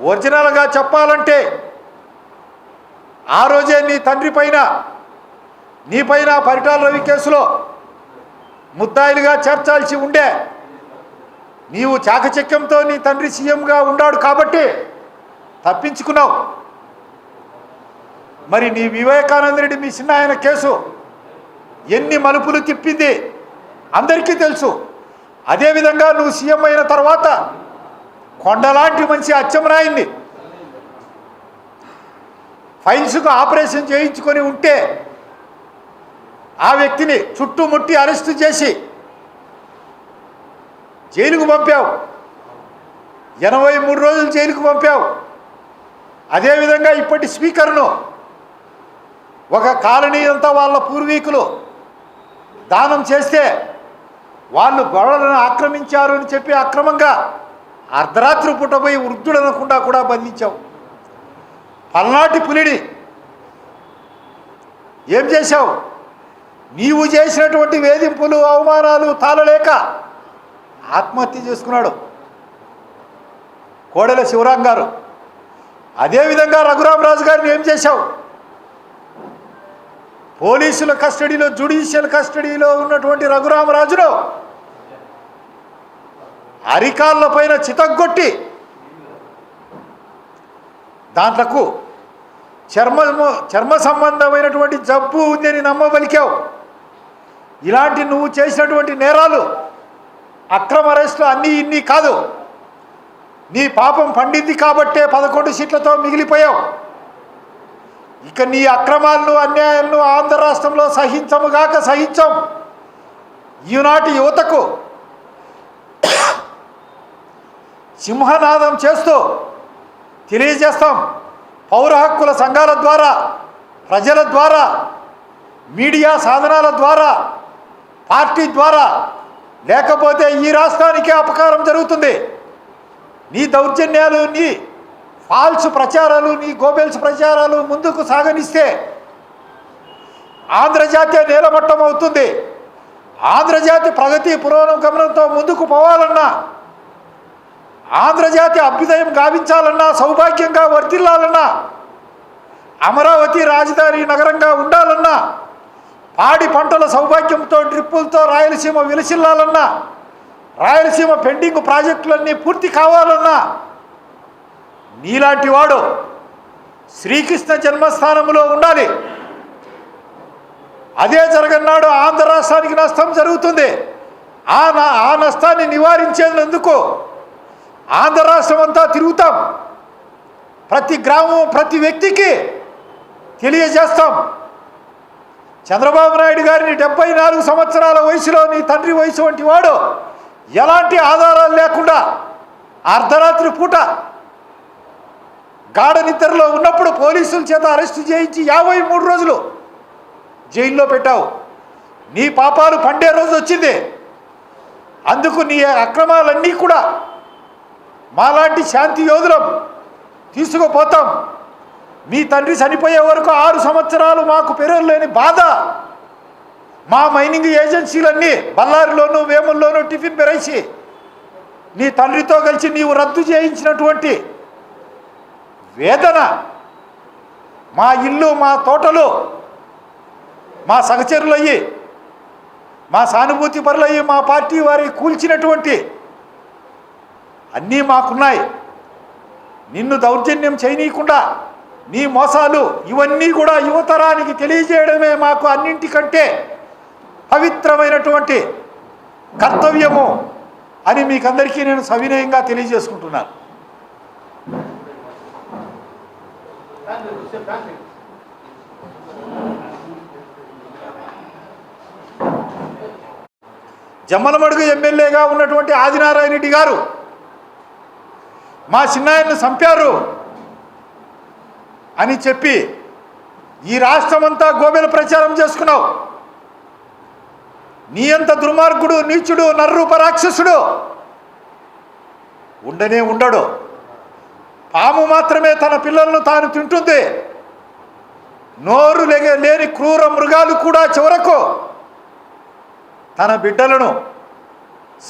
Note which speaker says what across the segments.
Speaker 1: ఒరిజినల్గా చెప్పాలంటే ఆ రోజే నీ తండ్రి పైన నీ పైన పరిటాల రవి కేసులో ముద్దాయిలుగా చేర్చాల్సి ఉండే. నీవు చాకచక్యంతో నీ తండ్రి సీఎంగా ఉన్నాడు కాబట్టి తప్పించుకున్నావు. మరి నీ వివేకానంద రెడ్డి మీ చిన్న ఆయన కేసు ఎన్ని మలుపులు తిప్పింది అందరికీ తెలుసు. అదేవిధంగా నువ్వు సీఎం అయిన తర్వాత కొండలాంటి మంచి అచ్చెన్నాయుడిని ఫైల్స్కు ఆపరేషన్ చేయించుకొని ఉంటే ఆ వ్యక్తిని చుట్టుముట్టి అరెస్టు చేసి జైలుకు పంపావు. 83 రోజులు జైలుకు పంపావు. అదేవిధంగా ఇప్పటి స్పీకర్ను ఒక కాలనీ అంతా వాళ్ళ పూర్వీకులు దానం చేస్తే వాళ్ళు గొడవలను ఆక్రమించారు అని చెప్పి అక్రమంగా అర్ధరాత్రి పూట పోయి వృద్ధుడు అనకుండా కూడా బంధించావు. పల్నాటి పులిని ఏం చేశావు? నీవు చేసినటువంటి వేధింపులు అవమానాలు తాళలేక ఆత్మహత్య చేసుకున్నాడు కోడెల శివరాం గారు. అదేవిధంగా రఘురామరాజు గారిని ఏం చేశావు? పోలీసుల కస్టడీలో జ్యుడిషియల్ కస్టడీలో ఉన్నటువంటి రఘురామరాజును అరికాళ్ళ పైన చితగ్గొట్టి దాంట్లకు చర్మ సంబంధమైనటువంటి జబ్బు ఉందని నమ్మబలికావు. ఇలాంటి నువ్వు చేసినటువంటి నేరాలు అక్రమ అరెస్టులు అన్నీ ఇన్ని కాదు. నీ పాపం పండింది కాబట్టే 11 సీట్లతో మిగిలిపోయావు. ఇక నీ అక్రమాలను అన్యాయాలను ఆంధ్ర రాష్ట్రంలో సహించముగాక సహించం. ఈనాటి యువతకు సింహనాదం చేస్తూ తెలియజేస్తాం. పౌర హక్కుల సంఘాల ద్వారా, ప్రజల ద్వారా, మీడియా సాధనాల ద్వారా, పార్టీ ద్వారా, లేకపోతే ఈ రాష్ట్రానికే అపకారం జరుగుతుంది. నీ దౌర్జన్యాలు, నీ ఫాల్స్ ప్రచారాలు, నీ గోబెల్స్ ప్రచారాలు ముందుకు సాగనిస్తే ఆంధ్రజాతీయ నేలమట్టం అవుతుంది. ఆంధ్రజాతి ప్రగతి పురోగమనంతో ముందుకు పోవాలన్నా, ఆంధ్రజాతి అభ్యుదయం గావించాలన్నా, సౌభాగ్యంగా వర్ధిల్లాలన్నా, అమరావతి రాజధాని నగరంగా ఉండాలన్నా, పాడి పంటల సౌభాగ్యంతో డ్రిప్పులతో రాయలసీమ విలసిల్లాలన్నా, రాయలసీమ పెండింగ్ ప్రాజెక్టులన్నీ పూర్తి కావాలన్నా నీలాంటి వాడు శ్రీకృష్ణ జన్మస్థానంలో ఉండాలి. అదే జరగన్నాడు ఆంధ్ర రాష్ట్రానికి నష్టం జరుగుతుంది. ఆ నష్టాన్ని నివారించేందుకు ఆంధ్ర రాష్ట్రం అంతా తిరుగుతాం. ప్రతి గ్రామం, ప్రతి వ్యక్తికి తెలియజేస్తాం. చంద్రబాబు నాయుడు గారిని 74 సంవత్సరాల వయసులో నీ తండ్రి వయసు వంటి వాడు ఎలాంటి ఆధారాలు లేకుండా అర్ధరాత్రి పూట గాఢ నిద్రలో ఉన్నప్పుడు పోలీసుల చేత అరెస్టు చేయించి 53 రోజులు జైల్లో పెట్టావు. నీ పాపాలు పండే రోజు వచ్చింది. అందుకు నీ అక్రమాలన్నీ కూడా మాలాంటి శాంతి యోధులం తీసుకుపోతాం. మీ తండ్రి చనిపోయే వరకు 6 సంవత్సరాలు మాకు పెరలు లేని బాధ. మా మైనింగ్ ఏజెన్సీలన్నీ బళ్ళారిలోనూ వేముల్లోనూ టిఫిన్ పెరేసి నీ తండ్రితో కలిసి నీవు రద్దు చేయించినటువంటి వేదన, మా ఇల్లు, మా తోటలు, మా సహచరులయ్యి, మా సానుభూతి పరులయ్యి, మా పార్టీ వారి కూల్చినటువంటి అన్నీ మాకున్నాయి. నిన్ను దౌర్జన్యం చేయనీయకుండా నీ మోసాలు ఇవన్నీ కూడా యువతరానికి తెలియజేయడమే మాకు అన్నింటికంటే పవిత్రమైనటువంటి కర్తవ్యము అని మీకందరికీ నేను సవినయంగా తెలియజేసుకుంటున్నాను. జమ్మలమడుగు ఎమ్మెల్యేగా ఉన్నటువంటి ఆదినారాయణ రెడ్డి గారు మా చిన్నాయన్ను చంపారు అని చెప్పి ఈ రాష్ట్రమంతా గోబెల ప్రచారం చేసుకున్నావు. నీ అంత దుర్మార్గుడు, నీచుడు, నర్రూప రాక్షసుడు ఉండనే ఉండడు. పాము మాత్రమే తన పిల్లలను తాను తింటుంది. నోరు లేని క్రూర మృగాలు కూడా చివరకు తన బిడ్డలను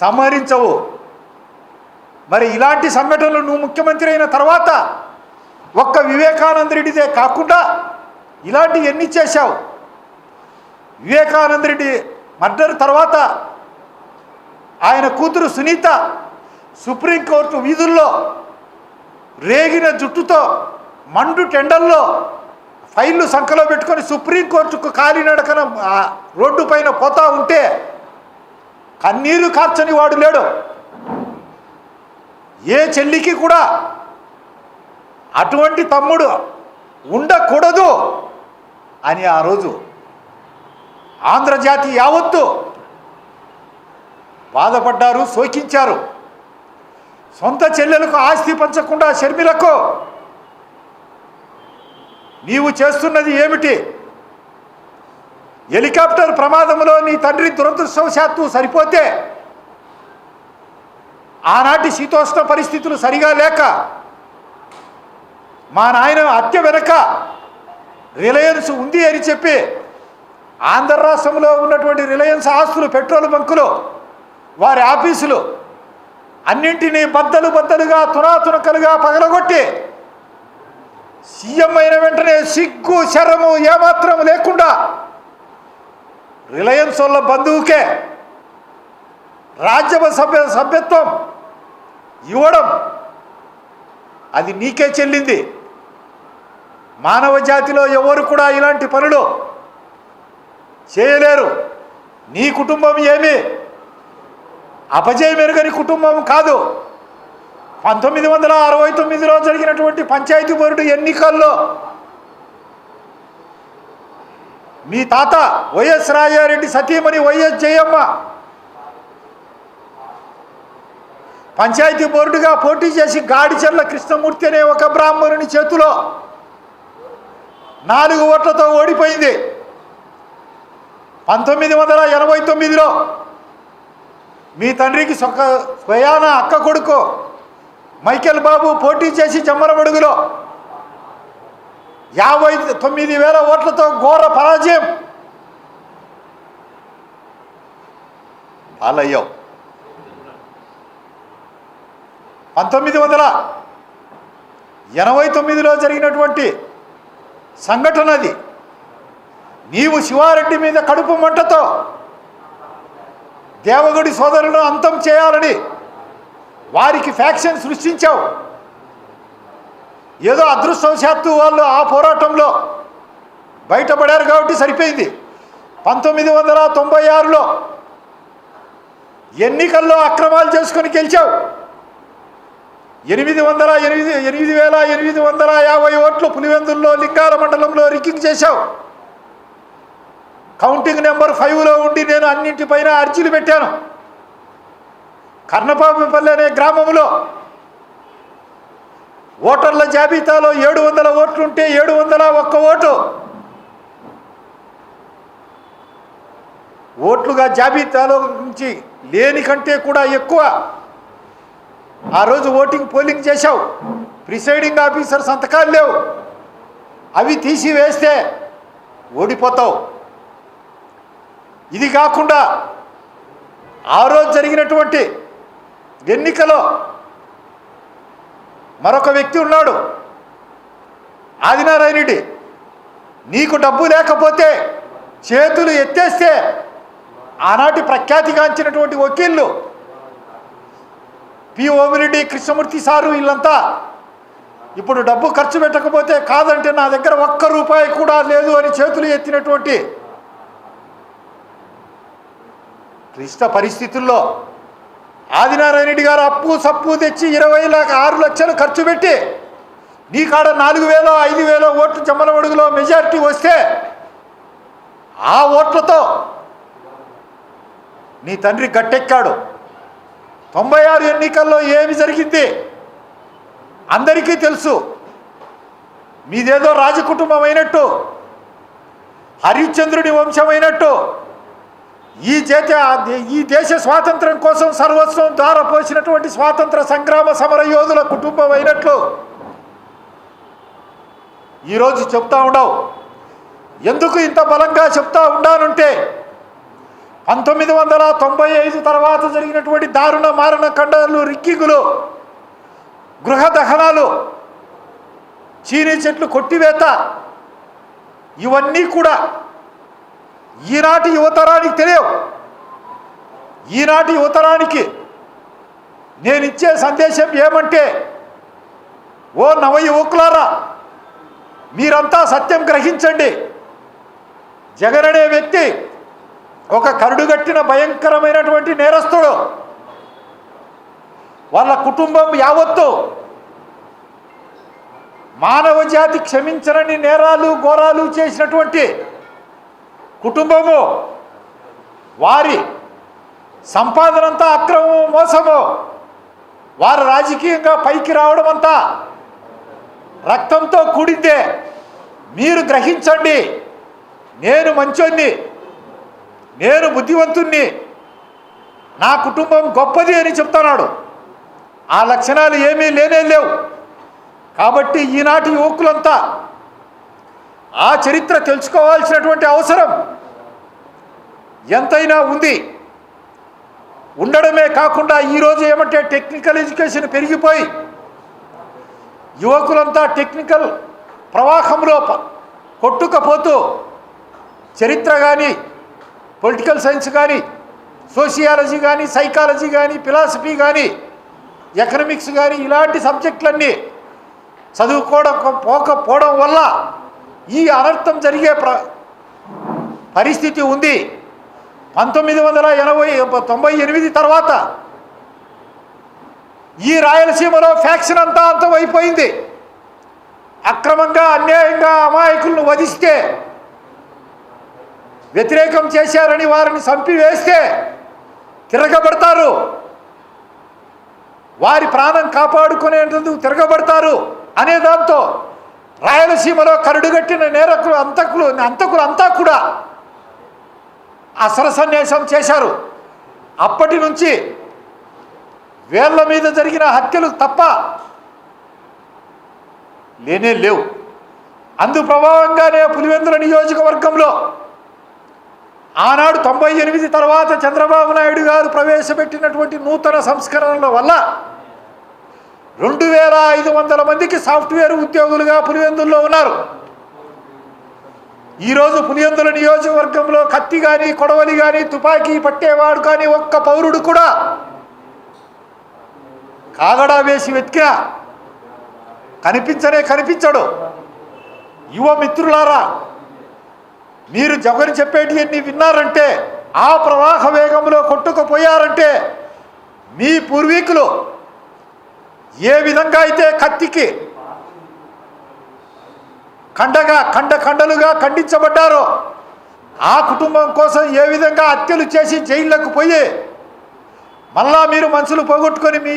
Speaker 1: సంహరించవు. మరి ఇలాంటి సంఘటనలు నువ్వు ముఖ్యమంత్రి అయిన తర్వాత ఒక్క వివేకానంద రెడ్డిదే కాకుండా ఇలాంటివి ఎన్ని చేశావు? వివేకానంద రెడ్డి మర్డర్ తర్వాత ఆయన కూతురు సునీత సుప్రీంకోర్టు వీధుల్లో రేగిన జుట్టుతో మండు టెండల్లో ఫైళ్ళు సంఖలో పెట్టుకొని సుప్రీంకోర్టుకు కాలినడకన రోడ్డు పైన పోతా ఉంటే కన్నీరు కార్చని వాడు లేడు. ఏ చెల్లికి కూడా అటువంటి తమ్ముడు ఉండకూడదు అని ఆ రోజు ఆంధ్రజాతి యావత్తు బాధపడ్డారు, శోకించారు. సొంత చెల్లెలకు ఆస్తి పంచకుండా షర్మిలకు నీవు చేస్తున్నది ఏమిటి? హెలికాప్టర్ ప్రమాదంలో నీ తండ్రి దురదృష్టవశాత్తు సరిపోతే ఆనాటి శీతోష్ణ పరిస్థితులు సరిగా లేక మా నాయన హత్య వెనక రిలయన్స్ ఉంది అని చెప్పి ఆంధ్ర రాష్ట్రంలో ఉన్నటువంటి రిలయన్స్ ఆస్తులు, పెట్రోల్ బంకులు, వారి ఆఫీసులు అన్నింటినీ బద్దలుగా తునాతునకలుగా పగలగొట్టి సీఎం అయిన వెంటనే సిగ్గు శరము ఏమాత్రం లేకుండా రిలయన్స్ వాళ్ళ బంధువుకే రాజ్యసభ సభ్యత్వం ఇవ్వడం అది నీకే చెల్లింది. మానవ జాతిలో ఎవరు కూడా ఇలాంటి పనులు చేయలేరు. నీ కుటుంబం ఏమి అపజయం ఎరుగని కుటుంబం కాదు. 1969లో జరిగినటువంటి పంచాయతీ బోర్డు ఎన్నికల్లో మీ తాత వైఎస్ రాజారెడ్డి సతీమణి వైఎస్ జయమ్మ పంచాయతీ బోర్డుగా పోటీ చేసి గాడిచెర్ల కృష్ణమూర్తి అనే ఒక బ్రాహ్మణుని చేతిలో 4 ఓట్లతో ఓడిపోయింది. 1989లో మీ తండ్రికి స్వయాన అక్క కొడుకు మైకేల్ బాబు పోటీ చేసి జమ్మలమడుగులో 59,000 ఓట్లతో ఘోర పరాజయం పాలయ్యావు. 1989లో జరిగినటువంటి సంఘటన అది. నీవు శివారెడ్డి మీద కడుపు మంటతో దేవగుడి సోదరులను అంతం చేయాలని వారికి ఫ్యాక్షన్ సృష్టించావు. ఏదో అదృష్టవశాత్తు వాళ్ళు ఆ పోరాటంలో బయటపడారు కాబట్టి సరిపోయింది. 1996లో ఎన్నికల్లో అక్రమాలు చేసుకొని గెలిచావు. 8,850 ఓట్లు పులివెందుల్లో లింగాల మండలంలో రిగ్గింగ్ చేశావు. కౌంటింగ్ నెంబర్ 5లో ఉండి నేను అన్నింటిపైన అర్జీలు పెట్టాను. కర్ణపాపపల్లి అనే గ్రామంలో ఓటర్ల జాబితాలో 700 ఓట్లుంటే 701 ఓటు ఓట్లుగా జాబితాలో నుంచి లేని కంటే కూడా ఎక్కువ ఆ రోజు పోలింగ్ చేశావు. ప్రిసైడింగ్ ఆఫీసర్ సంతకాలు లేవు. అవి తీసివేస్తే ఓడిపోతావు. ఇది కాకుండా ఆ రోజు జరిగినటువంటి ఎన్నికలో మరొక వ్యక్తి ఉన్నాడు, ఆదినారాయణ రెడ్డి. నీకు డబ్బు లేకపోతే చేతులు ఎత్తేస్తే ఆనాటి ప్రఖ్యాతిగాంచినటువంటి వకీళ్ళు పి ఓమిరెడ్డి, కృష్ణమూర్తి సారు వీళ్ళంతా ఇప్పుడు డబ్బు ఖర్చు పెట్టకపోతే కాదంటే నా దగ్గర ₹1 కూడా లేదు అని చేతులు ఎత్తినటువంటి క్లిష్ట పరిస్థితుల్లో ఆదినారాయణ రెడ్డి గారు అప్పు సప్పు తెచ్చి 26 లక్షలు ఖర్చు పెట్టి నీ కాడ 4,000 5,000 ఓట్లు జమ్మలమడుగులో మెజారిటీ వస్తే ఆ ఓట్లతో నీ తండ్రి గట్టెక్కాడు. 96 ఎన్నికల్లో ఏమి జరిగింది అందరికీ తెలుసు. మీదేదో రాజకుటుంబం అయినట్టు, హరిశ్చంద్రుని వంశమైనట్టు, ఈ దేశ స్వాతంత్రం కోసం సర్వస్వం ధారపోసినటువంటి స్వాతంత్ర సంగ్రామ సమర యోధుల కుటుంబం అయినట్లు ఈరోజు చెప్తా ఉండవు. ఎందుకు ఇంత బలంగా చెప్తా ఉండాలంటే 1995 తర్వాత జరిగినటువంటి దారుణ మారణ ఖండాలు, రిగ్గింగులు గృహ దహనాలు, చీనీ చెట్లు కొట్టివేత, ఇవన్నీ కూడా ఈనాటి యువతరానికి తెలియవు. ఈనాటి యువతరానికి నేను ఇచ్చే సందేశం ఏమంటే, ఓ నవ యువకులారా, మీరంతా సత్యం గ్రహించండి. జగన్ అనే వ్యక్తి ఒక కరుడుగట్టిన భయంకరమైనటువంటి నేరస్తుడు. వాళ్ళ కుటుంబం యావత్తు మానవ జాతి క్షమించరని నేరాలు ఘోరాలు చేసినటువంటి కుటుంబము. వారి సంపాదనంతా అక్రమము, మోసము. వారు రాజకీయంగా పైకి రావడం అంతా రక్తంతో కూడిందే. మీరు గ్రహించండి, నేను మంచోన్ని, నేను బుద్ధివంతుణ్ణి, నా కుటుంబం గొప్పది అని చెప్తున్నాడు. ఆ లక్షణాలు ఏమీ లేనే లేవు. కాబట్టి ఈనాటి యువకులంతా ఆ చరిత్ర తెలుసుకోవాల్సినటువంటి అవసరం ఎంతైనా ఉంది. ఉండడమే కాకుండా ఈరోజు ఏమంటే టెక్నికల్ ఎడ్యుకేషన్ పెరిగిపోయి యువకులంతా టెక్నికల్ ప్రవాహంలో కొట్టుకపోతూ చరిత్ర కానీ, పొలిటికల్ సైన్స్ కానీ, సోషియాలజీ కానీ, సైకాలజీ కానీ, ఫిలాసఫీ కానీ, ఎకనామిక్స్ కానీ ఇలాంటి సబ్జెక్టులన్నీ చదువుకోవడం వల్ల ఈ అనర్థం జరిగే పరిస్థితి ఉంది. 1998 తర్వాత ఈ రాయలసీమలో ఫ్యాక్షన్ అంతా అంతమైపోయింది. అక్రమంగా, అన్యాయంగా అమాయకులను వధిస్తే, వ్యతిరేకం చేశారని వారిని చంపివేస్తే తిరగబడతారు. వారి ప్రాణం కాపాడుకునేందుకు తిరగబడతారు అనే దాంతో రాయలసీమలో కరుడుగట్టిన అంతకులంతా కూడా అసరసన్యాసం చేశారు. అప్పటి నుంచి వేళ్ల మీద జరిగిన హత్యలు తప్ప లేనే లేవు. అందు ప్రభావంగానే పులివెందుల నియోజకవర్గంలో ఆనాడు 98 తర్వాత చంద్రబాబు నాయుడు గారు ప్రవేశపెట్టినటువంటి నూతన సంస్కరణల వల్ల 2500 మందికి సాఫ్ట్వేర్ ఉద్యోగులుగా పులివెందుల్లో ఉన్నారు. ఈరోజు పులివెందుల నియోజకవర్గంలో కత్తి కానీ, కొడవలి కానీ, తుపాకీ పట్టేవాడు కానీ ఒక్క పౌరుడు కూడా కాగడా వేసి వెతికినా కనిపించడు. యువ మిత్రులారా, మీరు జగన్ చెప్పేటివన్నీ విన్నారంటే, ఆ ప్రవాహ వేగంలో కొట్టుకుపోయారంటే, మీ పూర్వీకులు ఏ విధంగా అయితే కత్తికి ఖండలుగా ఖండించబడ్డారో, ఆ కుటుంబం కోసం ఏ విధంగా హత్యలు చేసి జైళ్ళకు పోయి మళ్ళా మీరు మనసులు పోగొట్టుకొని మీ